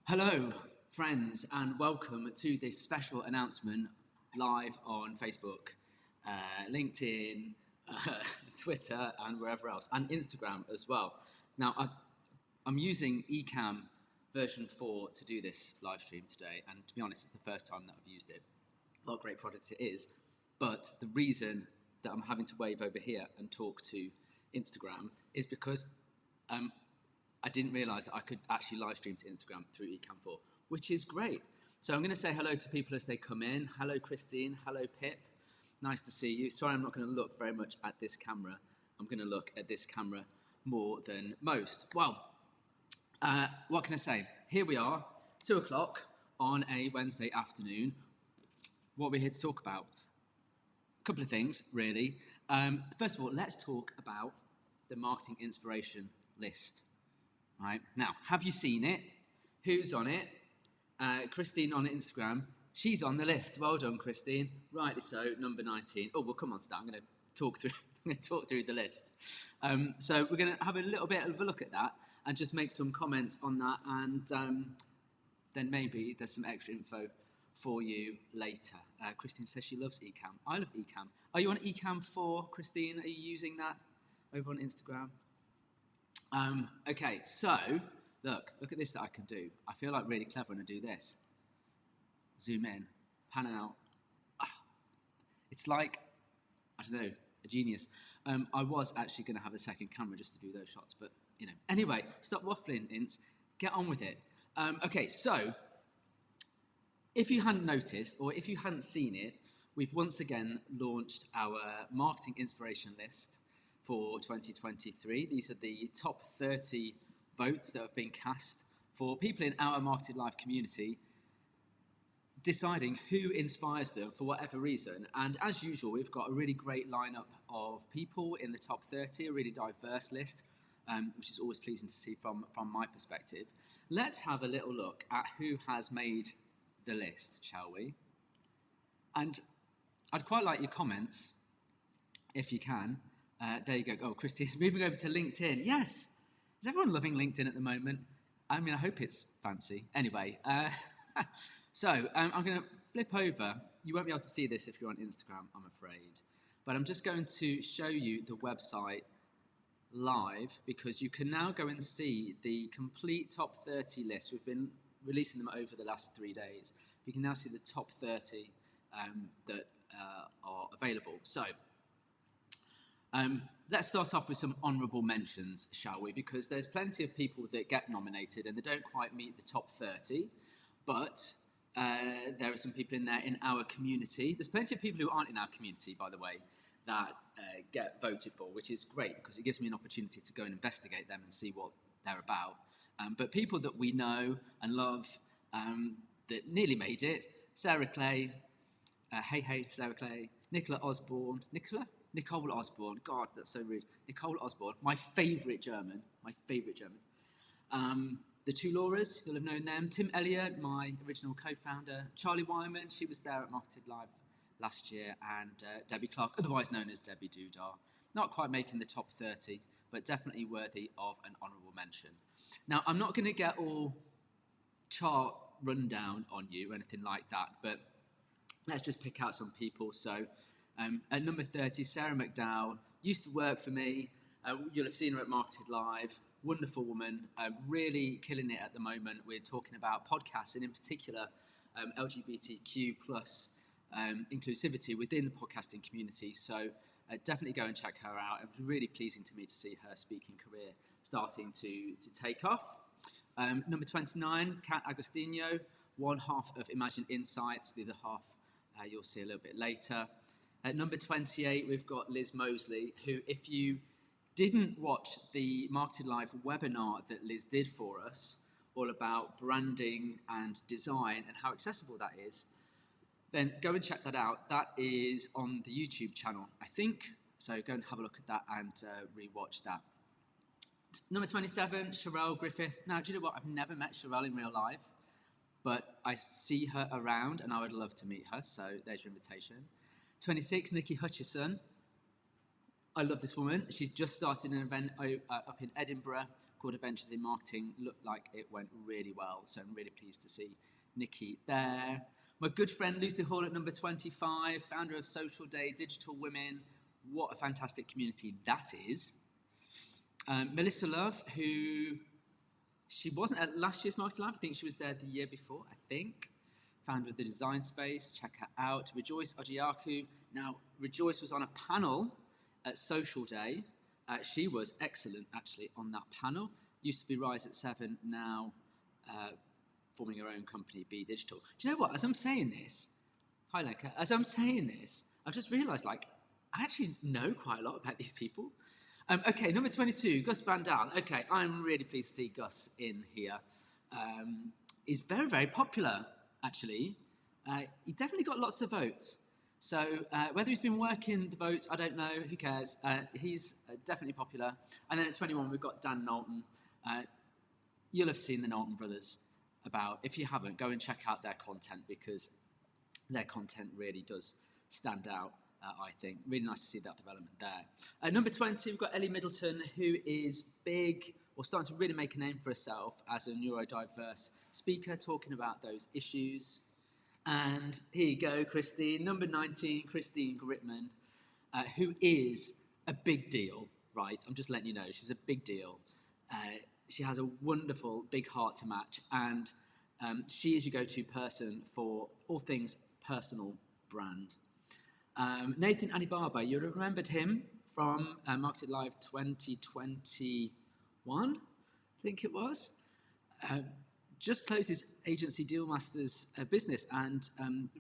Hello, friends, and welcome to this special announcement live on Facebook, LinkedIn, Twitter, and wherever else, and Instagram as well. Now, I'm using Ecamm version 4 to do this live stream today, and to be honest, it's the first time that I've used it. What a great product it is, but the reason that I'm having to wave over here and talk to Instagram is because I didn't realise that I could actually live stream to Instagram through Ecamm 4, which is great. So I'm going to say hello to people as they come in. Hello, Christine. Hello, Pip. Nice to see you. Sorry, I'm not going to look very much at this camera. I'm going to look at this camera more than most. Well, what can I say? Here we are, 2 o'clock on a Wednesday afternoon. What are we here to talk about? A couple of things, really. First of all, let's talk about the marketing inspiration list. Right, now, have you seen it? Who's on it? Christine on Instagram. She's on the list. Well done, Christine. Rightly so, number 19. Oh, we'll come on to that. I'm going to talk through the list. So we're going to have a little bit of a look at that and just make some comments on that, and then maybe there's some extra info for you later. Christine says she loves Ecamm. I love Ecamm. Are you on Ecamm 4, Christine? Are you using that over on Instagram? Okay, so look at this that I can do. I feel like really clever when I do this. Zoom in, pan out. It's like, I don't know, a genius. I was actually going to have a second camera just to do those shots, but you know. Anyway, stop waffling, Ints. Get on with it. Okay, so if you hadn't noticed or if you hadn't seen it, we've once again launched our marketing inspiration list for 2023. These are the top 30 votes that have been cast for people in our MarketEd.Live community deciding who inspires them for whatever reason. And as usual, we've got a really great lineup of people in the top 30, a really diverse list, which is always pleasing to see from my perspective. Let's have a little look at who has made the list, shall we? And I'd quite like your comments, if you can. There you go. Oh, Christine's moving over to LinkedIn. Yes. Is everyone loving LinkedIn at the moment? I mean, I hope it's fancy. Anyway, so I'm going to flip over. You won't be able to see this if you're on Instagram, I'm afraid. But I'm just going to show you the website live because you can now go and see the complete top 30 list. We've been releasing them over the last 3 days. You can now see the top 30 that are available. So let's start off with some honourable mentions, shall we? Because there's plenty of people that get nominated and they don't quite meet the top 30, but there are some people in there in our community. There's plenty of people who aren't in our community, by the way, that get voted for, which is great because it gives me an opportunity to go and investigate them and see what they're about. But people that we know and love that nearly made it: Sarah Clay, hey, Sarah Clay, Nicole Osborne, God, that's so rude. Nicole Osborne, my favourite German. The two Lauras, you'll have known them. Tim Elliott, my original co-founder. Charlie Wyman, she was there at MarketEd.Live last year. And Debbie Clark, otherwise known as Debbie Dudar. Not quite making the top 30, but definitely worthy of an honourable mention. Now, I'm not going to get all chart rundown on you or anything like that, but let's just pick out some people. So at number 30, Sarah McDowell, used to work for me. You'll have seen her at MarketEd.Live. Wonderful woman, really killing it at the moment. We're talking about podcasts and in particular LGBTQ plus inclusivity within the podcasting community. So definitely go and check her out. It was really pleasing to me to see her speaking career starting to take off. Number 29, Kat Agostino, one half of Imagine Insights, the other half you'll see a little bit later. At number 28, we've got Liz Mosley, who, if you didn't watch the MarketEd.Live webinar that Liz did for us, all about branding and design and how accessible that is, then go and check that out. That is on the YouTube channel, I think. So go and have a look at that and re-watch that. Number 27, Sherelle Griffith. Now, do you know what? I've never met Sherelle in real life, but I see her around and I would love to meet her. So there's your invitation. 26, Nikki Hutchison. I love this woman. She's just started an event up in Edinburgh called Adventures in Marketing. Looked like it went really well, so I'm really pleased to see Nikki there. My good friend Lucy Hall at number 25, founder of Social Day Digital Women. What a fantastic community that is. Melissa Love, who she wasn't at last year's MarketEd Live. I think she was there the year before, I think. Founder of the Design Space. Check her out. Rejoice Ojiaku. Now, Rejoice was on a panel at Social Day. She was excellent, actually, on that panel. Used to be Rise at 7, now forming her own company, Be Digital. Do you know what? As I'm saying this, hi, Lenka, as I'm saying this, I've just realised, I actually know quite a lot about these people. Okay, number 22, Gus Van Dal. Okay, I'm really pleased to see Gus in here. He's very, very popular, actually. He definitely got lots of votes. So whether he's been working the votes, I don't know. Who cares? He's definitely popular. And then at 21, we've got Dan Knowlton. You'll have seen the Knowlton brothers about. If you haven't, go and check out their content because their content really does stand out, I think. Really nice to see that development there. Number 20, we've got Ellie Middleton, who is big or starting to really make a name for herself as a neurodiverse speaker, talking about those issues. And here you go, Christine, number 19, Christine Gritman, who is a big deal, right? I'm just letting you know, she's a big deal. She has a wonderful big heart to match, and she is your go-to person for all things personal brand. Nathan Anibaba, you'll have remembered him from MarketEd Live 2021, I think it was. Just closed his agency Dealmasters business and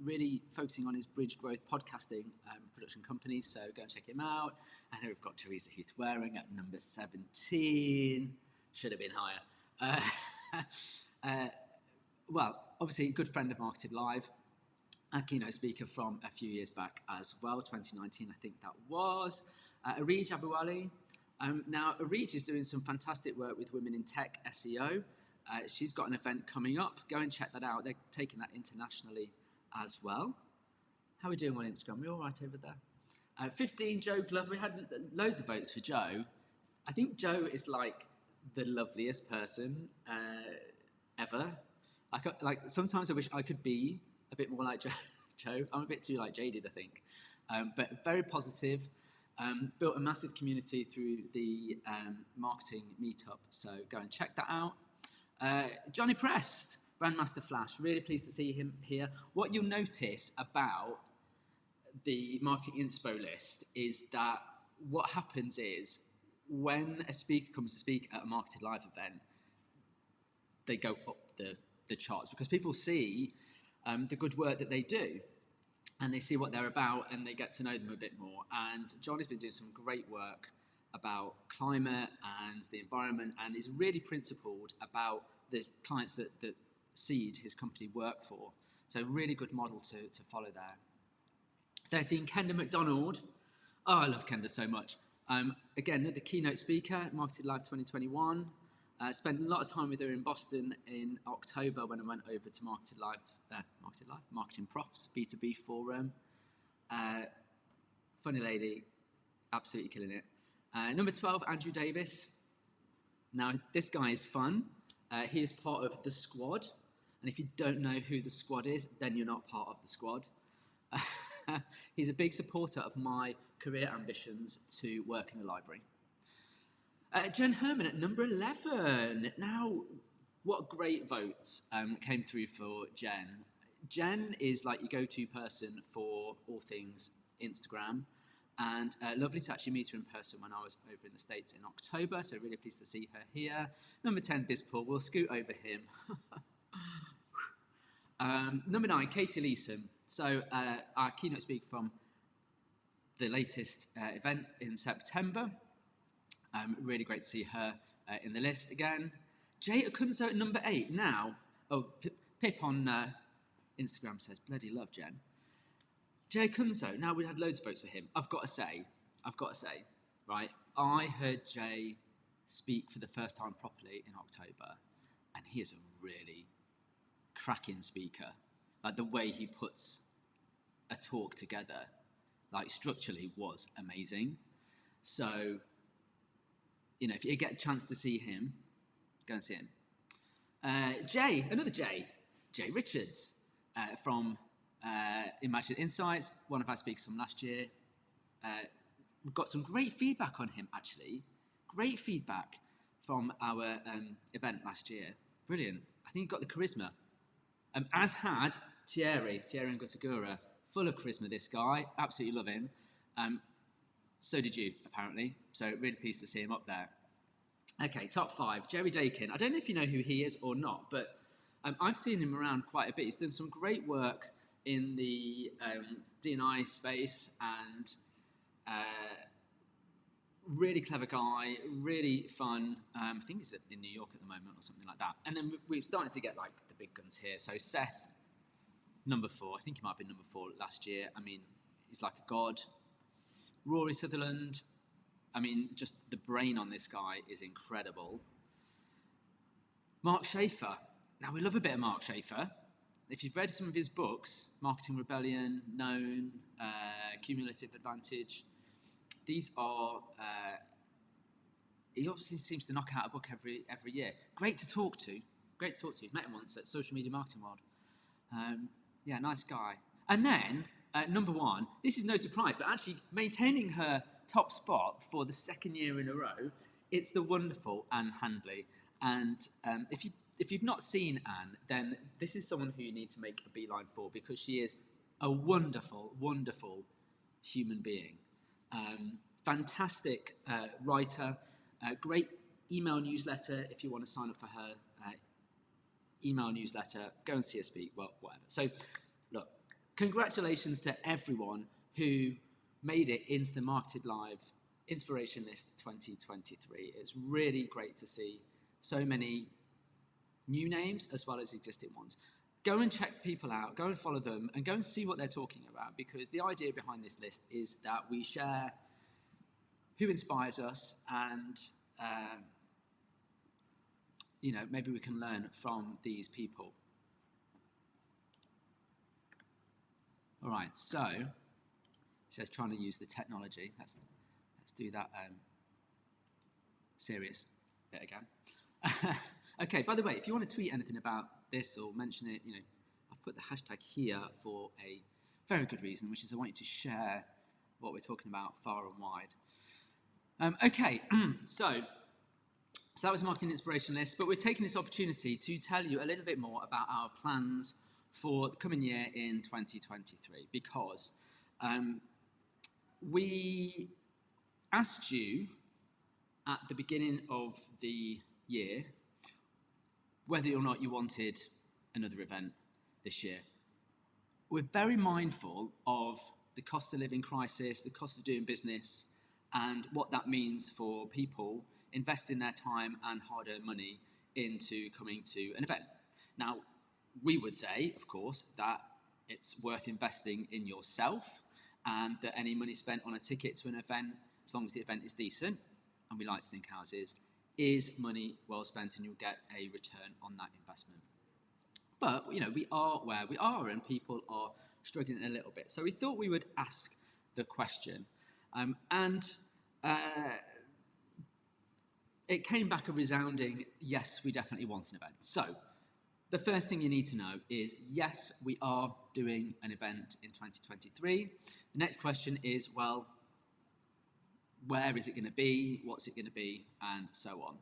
really focusing on his Bridge Growth podcasting production company. So go and check him out. And here we've got Teresa Heath Waring at number 17. Should have been higher. Well, obviously a good friend of MarketEd Live. A keynote speaker from a few years back as well, 2019 I think that was. Arij Abouali. Now Arij is doing some fantastic work with women in tech SEO. She's got an event coming up. Go and check that out. They're taking that internationally as well. How are we doing on Instagram? We all right over there? 15, Joe Glover. We had loads of votes for Joe. I think Joe is the loveliest person ever. Sometimes I wish I could be a bit more like Joe. I'm a bit too jaded, I think. But very positive. Built a massive community through the marketing meetup. So go and check that out. Johnny Prest, Brandmaster Flash, really pleased to see him here. What you'll notice about the marketing inspo list is that what happens is when a speaker comes to speak at a MarketEd Live event, they go up the charts because people see the good work that they do and they see what they're about and they get to know them a bit more. And Johnny's been doing some great work about climate and the environment and is really principled about the clients that Seed, his company, work for. So really good model to follow there. 13, Kenda McDonald. Oh, I love Kenda so much. Again, the keynote speaker, MarketEd Live 2021. Spent a lot of time with her in Boston in October when I went over to MarketEd Live, Marketing Profs, B2B forum. Funny lady, absolutely killing it. Number 12, Andrew Davis. Now, this guy is fun. He is part of The Squad. And if you don't know who The Squad is, then you're not part of The Squad. He's a big supporter of my career ambitions to work in a library. Jen Herman at number 11. Now, what great votes came through for Jen. Jen is your go-to person for all things Instagram. And lovely to actually meet her in person when I was over in the States in October. So really pleased to see her here. Number 10, BizPaul. We'll scoot over him. Number 9, Katie Leeson. So our keynote speaker from the latest event in September. Really great to see her in the list again. Jay Akunzo at number 8. Now, Pip on Instagram says, bloody love Jen. Jay Kunzo, now we had loads of votes for him. I've got to say, right, I heard Jay speak for the first time properly in October, and he is a really cracking speaker. The way he puts a talk together, structurally was amazing. So, if you get a chance to see him, go and see him. Another Jay Richards from Imagine Insights, one of our speakers from last year. We've got some great feedback on him, actually. Great feedback from our event last year. Brilliant. I think he got the charisma. As had Thierry Ngusagura. Full of charisma, this guy. Absolutely love him. So did you, apparently. So really pleased to see him up there. Okay, top 5. Jerry Dakin. I don't know if you know who he is or not, but I've seen him around quite a bit. He's done some great work in the D&I space, and really clever guy, really fun. I think he's in New York at the moment or something like that. And then we've started to get like the big guns here. So Seth, number 4. I think he might have been number 4 last year. I mean, he's like a god. Rory Sutherland. I mean, just the brain on this guy is incredible. Mark Schaefer. Now, we love a bit of Mark Schaefer. If you've read some of his books, Marketing Rebellion, Known, Cumulative Advantage, these are... he obviously seems to knock out a book every year. Great to talk to. Met him once at Social Media Marketing World. Yeah, nice guy. And then, number 1, this is no surprise, but actually maintaining her top spot for the 2nd year in a row, it's the wonderful Anne Handley. And if you've not seen Anne, then this is someone who you need to make a beeline for, because she is a wonderful, wonderful human being. Fantastic writer, great email newsletter. If you want to sign up for her email newsletter, go and see her speak, well, whatever. So, look, congratulations to everyone who made it into the MarketEd.Live Inspiration List 2023. It's really great to see so many new names as well as existing ones. Go and check people out, go and follow them, and go and see what they're talking about, because the idea behind this list is that we share who inspires us, and maybe we can learn from these people. All right, so it says trying to use the technology. Let's do that serious bit again. Okay, by the way, if you want to tweet anything about this or mention it, I've put the hashtag here for a very good reason, which is I want you to share what we're talking about far and wide. Okay, so that was Marketing Inspiration List, but we're taking this opportunity to tell you a little bit more about our plans for the coming year in 2023, because we asked you at the beginning of the year whether or not you wanted another event this year. We're very mindful of the cost of living crisis, the cost of doing business, and what that means for people investing their time and hard-earned money into coming to an event. Now, we would say, of course, that it's worth investing in yourself, and that any money spent on a ticket to an event, as long as the event is decent, and we like to think ours is money well spent, and you'll get a return on that investment. But, we are where we are, and people are struggling a little bit. So we thought we would ask the question. It came back a resounding, yes, we definitely want an event. So the first thing you need to know is, yes, we are doing an event in 2023. The next question is, well, where is it going to be? What's it going to be? And so on.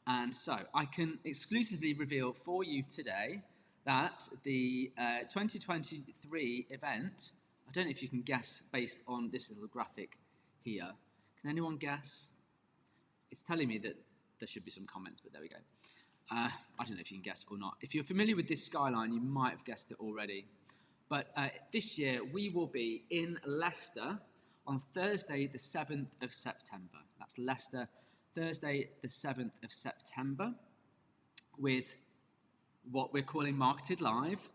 And so I can exclusively reveal for you today that the 2023 event, I don't know if you can guess based on this little graphic here. Can anyone guess? It's telling me that there should be some comments, but there we go. I don't know if you can guess or not. If you're familiar with this skyline, you might have guessed it already. But this year, we will be in Leicester on Thursday, the 7th of September. That's Leicester, Thursday, the 7th of September, with what we're calling MarketEd.Live.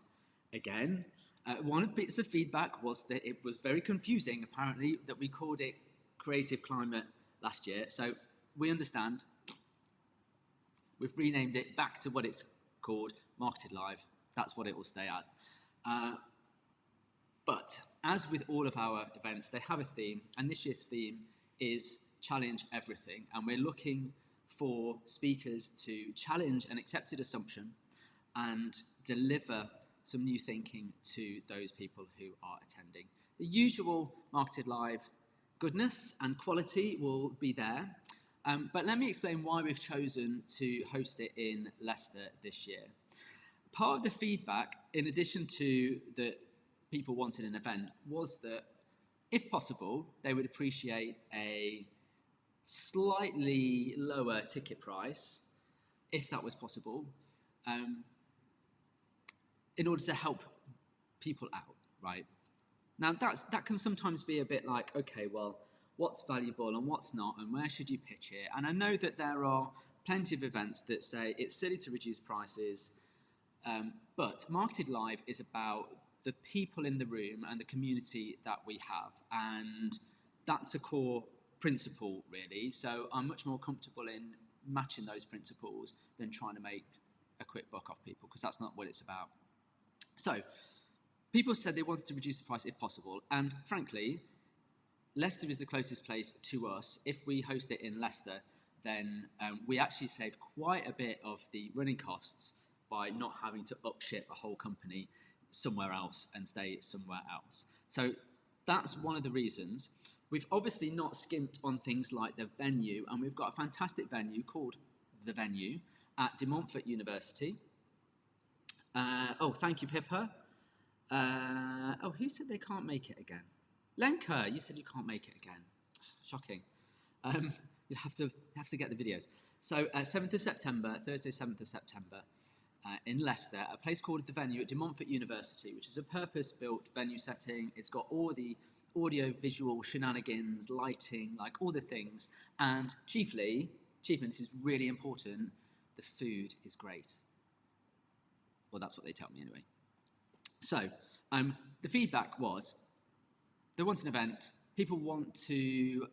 Again, one of the bits of feedback was that it was very confusing, apparently, that we called it Creative Climate last year. So we understand. We've renamed it back to what it's called, MarketEd.Live. That's what it will stay at. But as with all of our events, they have a theme, and this year's theme is challenge everything, and we're looking for speakers to challenge an accepted assumption and deliver some new thinking to those people who are attending. The usual MarketEd.Live goodness and quality will be there, but let me explain why we've chosen to host it in Leicester this year. Part of the feedback, in addition to the people wanting an event, was that if possible, they would appreciate a slightly lower ticket price, if that was possible, in order to help people out, right? Now, that can sometimes be a bit like, okay, well, what's valuable and what's not, and where should you pitch it? And I know that there are plenty of events that say it's silly to reduce prices, but MarketEd.Live is about the people in the room and the community that we have, and that's a core principle, really. So I'm much more comfortable in matching those principles than trying to make a quick buck off people, because that's not what it's about. So people said they wanted to reduce the price if possible, and frankly, Leicester is the closest place to us. If we host it in Leicester, then we actually save quite a bit of the running costs by not having to upship a whole company somewhere else and stay somewhere else. So that's one of the reasons. We've obviously not skimped on things like the venue, and we've got a fantastic venue called The Venue at De Montfort University. Oh, thank you, Pippa. Who said they can't make it again? Lenka, you said you can't make it again. Shocking. You have to get the videos. So 7th of September, Thursday 7th of September, in Leicester, a place called The Venue at De Montfort University, which is a purpose-built venue setting. It's got all the audio-visual shenanigans, lighting, like all the things. And chiefly, this is really important, the food is great. Well, that's what they tell me anyway. So the feedback was, they want an event, people want to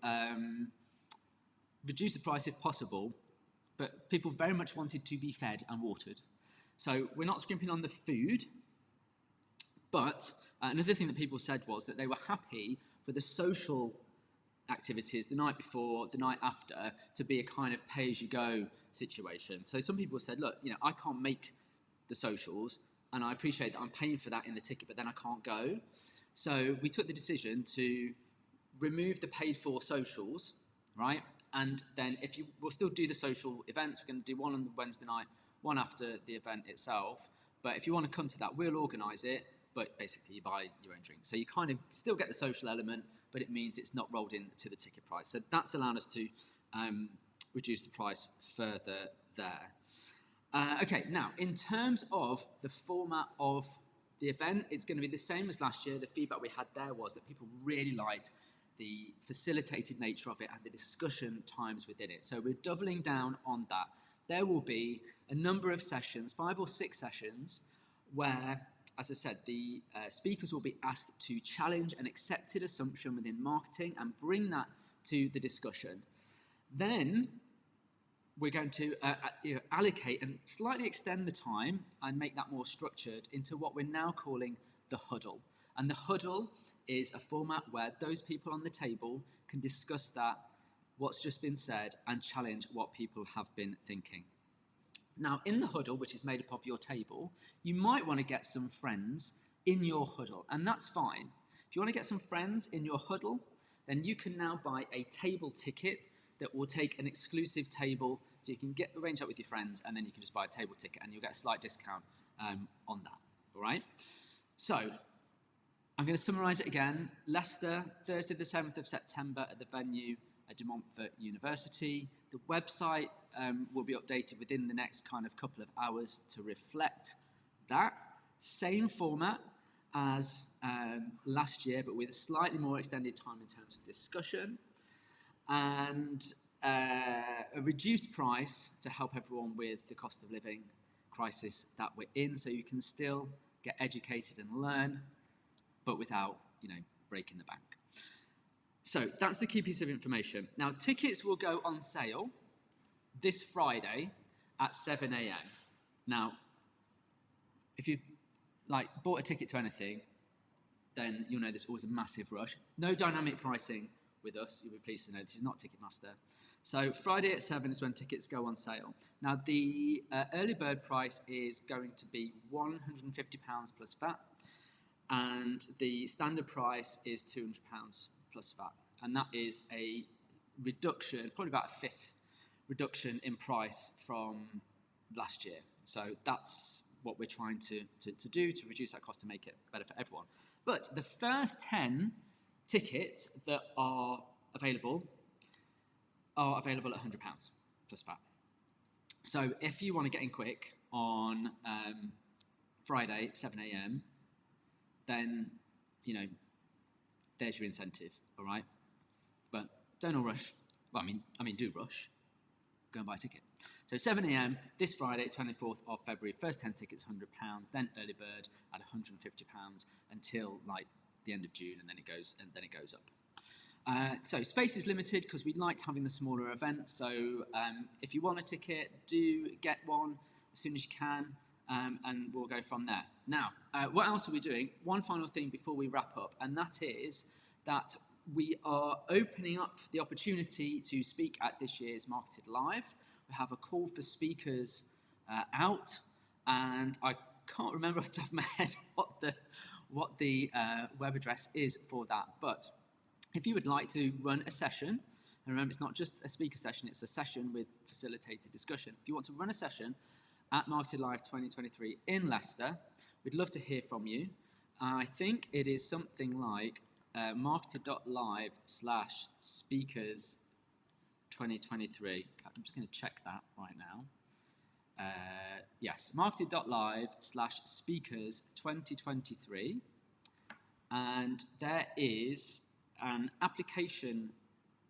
reduce the price if possible, but people very much wanted to be fed and watered. So we're not scrimping on the food, but another thing that people said was that they were happy for the social activities the night before, the night after, to be a kind of pay-as-you-go situation. So some people said, look, I can't make the socials, and I appreciate that I'm paying for that in the ticket, but then I can't go. So we took the decision to remove the paid-for socials, right? And then we'll still do the social events. We're going to do one on the Wednesday night, one after the event itself. But if you want to come to that, we'll organise it, but basically you buy your own drink. So you kind of still get the social element, but it means it's not rolled into the ticket price. So that's allowed us to reduce the price further there. Okay, now, in terms of the format of the event, it's going to be the same as last year. The feedback we had there was that people really liked the facilitated nature of it and the discussion times within it. So we're doubling down on that. There will be a number of sessions, 5 or 6 sessions, where, as I said, the speakers will be asked to challenge an accepted assumption within marketing and bring that to the discussion. Then we're going to allocate and slightly extend the time and make that more structured into what we're now calling the huddle. And the huddle is a format where those people on the table can discuss what's just been said, and challenge what people have been thinking. Now, in the huddle, which is made up of your table, you might want to get some friends in your huddle, and that's fine. If you want to get some friends in your huddle, then you can now buy a table ticket that will take an exclusive table, so you can arrange that with your friends, and then you can just buy a table ticket, and you'll get a slight discount on that, all right? So I'm going to summarise it again. Leicester, Thursday the 7th of September at the venue at De Montfort University. The website will be updated within the next kind of couple of hours to reflect that. Same format as last year, but with a slightly more extended time in terms of discussion, and a reduced price to help everyone with the cost of living crisis that we're in, so you can still get educated and learn, but without, breaking the bank. So that's the key piece of information. Now, tickets will go on sale this Friday at 7 a.m. Now, if you've bought a ticket to anything, then you'll know there's always a massive rush. No dynamic pricing with us, you'll be pleased to know this is not Ticketmaster. So Friday at 7 is when tickets go on sale. Now the early bird price is going to be £150 plus VAT, and the standard price is £200 plus VAT, and that is a reduction, probably about a fifth reduction in price from last year. So that's what we're trying to do to reduce that cost to make it better for everyone. But the first 10 tickets that are available at £100 plus VAT. So if you want to get in quick on Friday, 7 a.m., then, you know, there's your incentive, all right? But don't all rush. Well, I mean, do rush. Go and buy a ticket. So 7 a.m. this Friday, 24th of February, first 10 tickets, £100, then early bird at £150 until like the end of June, and then it goes up. So space is limited because we liked having the smaller event. So if you want a ticket, do get one as soon as you can, and we'll go from there. Now, what else are we doing? One final thing before we wrap up, and that is that we are opening up the opportunity to speak at this year's MarketEd.Live. We have a call for speakers out, and I can't remember off the top of my head what the web address is for that, but if you would like to run a session, and remember it's not just a speaker session, it's a session with facilitated discussion. If you want to run a session at MarketEd.Live 2023 in Leicester, we'd love to hear from you. I think it is something like MarketEd.Live/speakers 2023. In fact, I'm just going to check that right now. Yes, MarketEd.Live/speakers 2023. And there is an application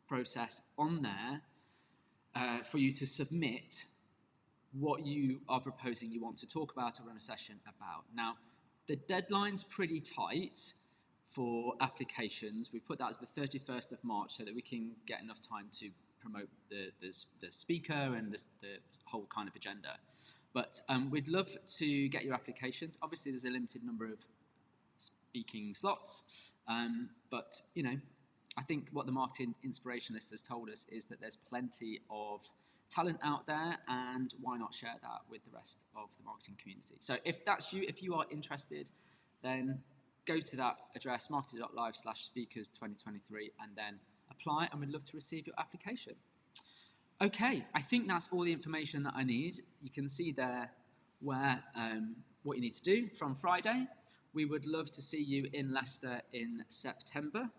process on there for you to submit what you are proposing you want to talk about or run a session about. Now, the deadline's pretty tight for applications. We've put that as the 31st of March so that we can get enough time to promote the speaker and the whole kind of agenda. But we'd love to get your applications. Obviously, there's a limited number of speaking slots, but you know, I think what the marketing inspiration list has told us is that there's plenty of talent out there, and why not share that with the rest of the marketing community? So if that's you, if you are interested, then go to that address, MarketEd.Live/speakers 2023, and then apply, and we'd love to receive your application. Okay, I think that's all the information that I need. You can see there where what you need to do from Friday. We would love to see you in Leicester in September.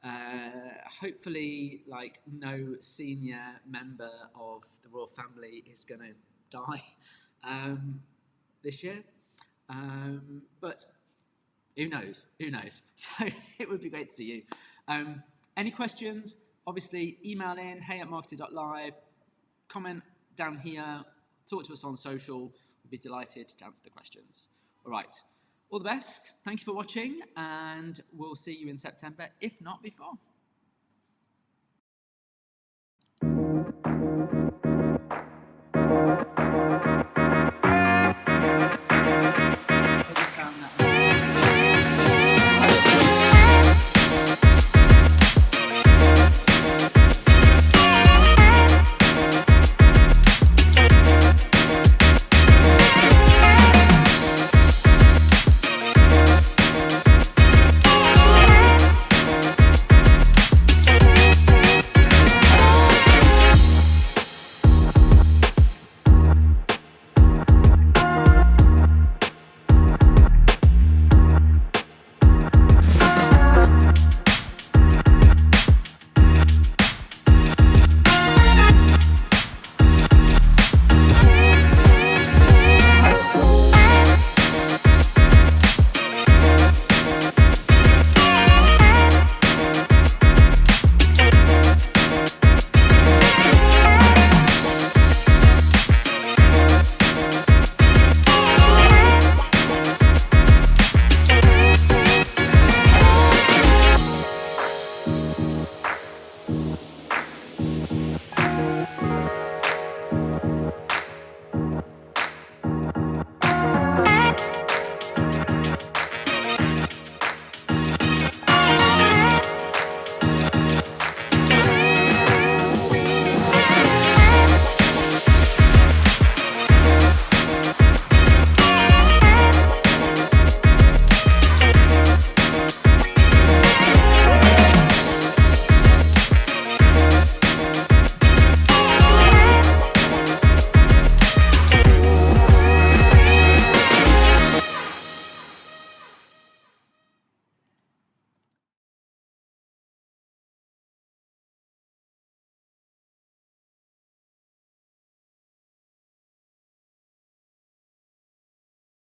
Hopefully, like, no senior member of the royal family is going to die this year. But who knows? Who knows? So it would be great to see you. Any questions? Obviously, email in, hey@marketed.live, comment down here, talk to us on social. We'd be delighted to answer the questions. All right. All the best. Thank you for watching, and we'll see you in September, if not before.